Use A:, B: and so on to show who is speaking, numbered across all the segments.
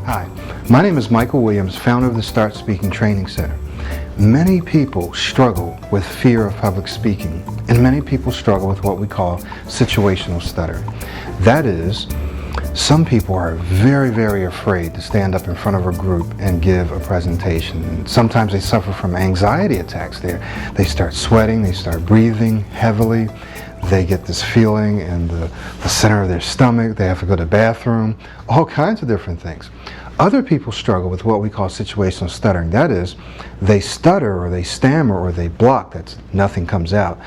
A: Hi, my name is Michael Williams, founder of the Start Speaking Training Center. Many people struggle with fear of public speaking, and many people struggle with what we call situational stuttering. That is, some people are very, very afraid to stand up in front of a group and give a presentation. And sometimes they suffer from anxiety attacks there. They start sweating, they start breathing heavily. They get this feeling in the center of their stomach. They have to go to the bathroom, all kinds of different things. Other people struggle with what we call situational stuttering. That is, they stutter or they stammer or they block. That's nothing comes out.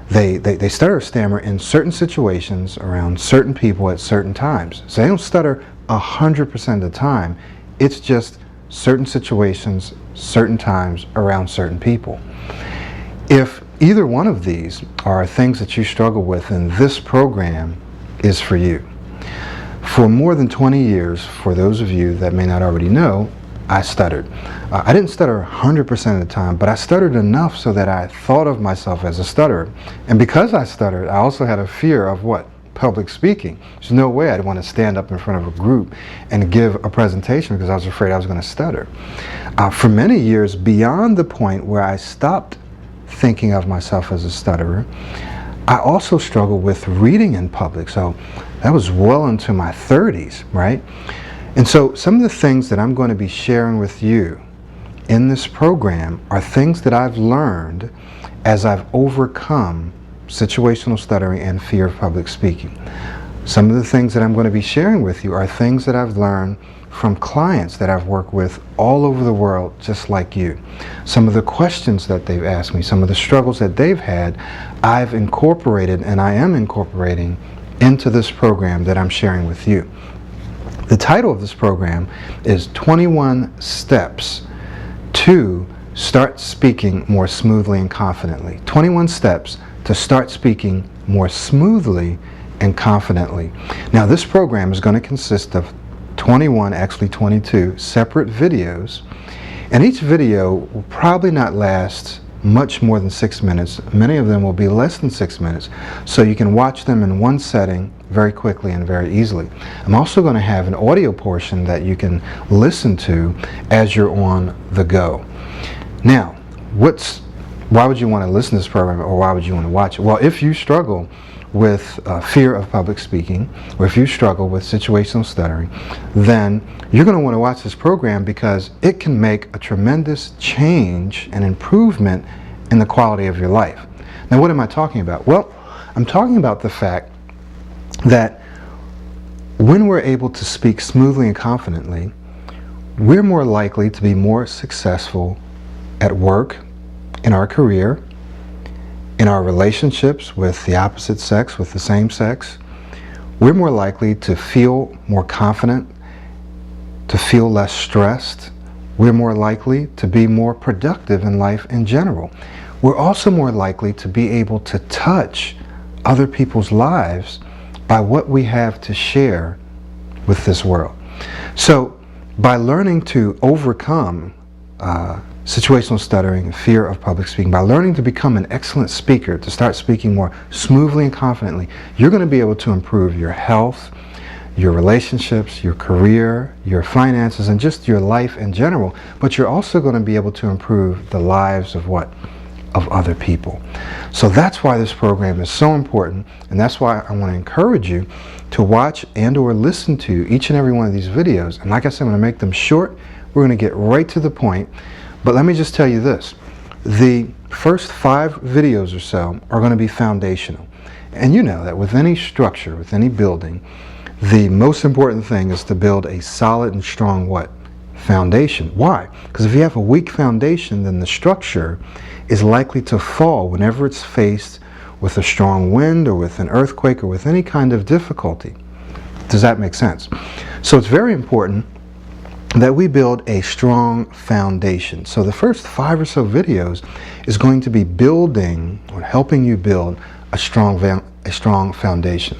A: They stutter or stammer in certain situations around certain people at certain times. So they don't stutter 100% of the time. It's just certain situations, certain times, around certain people. If either one of these are things that you struggle with, then this program is for you. For more than 20 years, for those of you that may not already know, I stuttered. I didn't stutter 100% of the time, but I stuttered enough so that I thought of myself as a stutterer. And because I stuttered, I also had a fear of what? Public speaking. There's no way I'd want to stand up in front of a group and give a presentation because I was afraid I was going to stutter. For many years, beyond the point where I stopped thinking of myself as a stutterer, I also struggled with reading in public. So that was well into my 30s, right? And so some of the things that I'm going to be sharing with you in this program are things that I've learned as I've overcome situational stuttering and fear of public speaking. Some of the things that I'm going to be sharing with you are things that I've learned from clients that I've worked with all over the world, just like you. Some of the questions that they've asked me, some of the struggles that they've had, I've incorporated and I am incorporating into this program that I'm sharing with you. The title of this program is 21 Steps to Start Speaking More Smoothly and Confidently. 21 Steps to Start Speaking More Smoothly and Confidently. Now, this program is going to consist of 21, actually 22, separate videos, and each video will probably not last much more than 6 minutes. Many of them will be less than 6 minutes, so you can watch them in one setting very quickly and very easily. I'm also going to have an audio portion that you can listen to as you're on the go. Now, why would you want to listen to this program, or why would you want to watch it? Well, if you struggle with fear of public speaking, or if you struggle with situational stuttering, then you're going to want to watch this program because it can make a tremendous change and improvement in the quality of your life. Now, what am I talking about? Well, I'm talking about the fact that when we're able to speak smoothly and confidently, we're more likely to be more successful at work, in our career, in our relationships with the opposite sex, with the same sex. We're more likely to feel more confident, to feel less stressed. We're more likely to be more productive in life in general. We're also more likely to be able to touch other people's lives by what we have to share with this world. So by learning to overcome situational stuttering and fear of public speaking, by learning to become an excellent speaker, to start speaking more smoothly and confidently, you're going to be able to improve your health, your relationships, your career, your finances, and just your life in general. But you're also going to be able to improve the lives of what? Of other people. So that's why this program is so important, and that's why I want to encourage you to watch and or listen to each and every one of these videos. And like I said, I'm going to make them short. We're going to get right to the point. But let me just tell you this. The first 5 videos or so are going to be foundational. And you know that with any structure, with any building, the most important thing is to build a solid and strong what? Foundation. Why? Because if you have a weak foundation, then the structure is likely to fall whenever it's faced with a strong wind or with an earthquake or with any kind of difficulty. Does that make sense? So it's very important that we build a strong foundation. So the first 5 or so videos is going to be building or helping you build a strong foundation.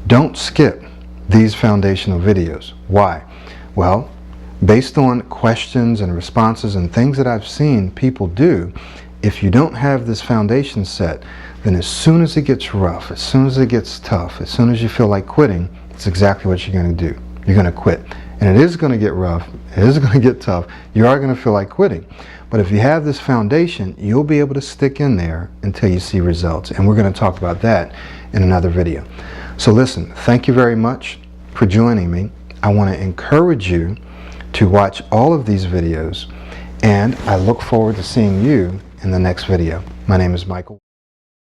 A: Don't skip these foundational videos. Why? Well, based on questions and responses and things that I've seen people do, if you don't have this foundation set, then as soon as it gets rough, as soon as it gets tough, as soon as you feel like quitting, it's exactly what you're going to do. You're going to quit. And it is going to get rough. It is going to get tough. You are going to feel like quitting. But if you have this foundation, you'll be able to stick in there until you see results. And we're going to talk about that in another video. So listen, thank you very much for joining me. I want to encourage you to watch all of these videos, and I look forward to seeing you in the next video. My name is Michael.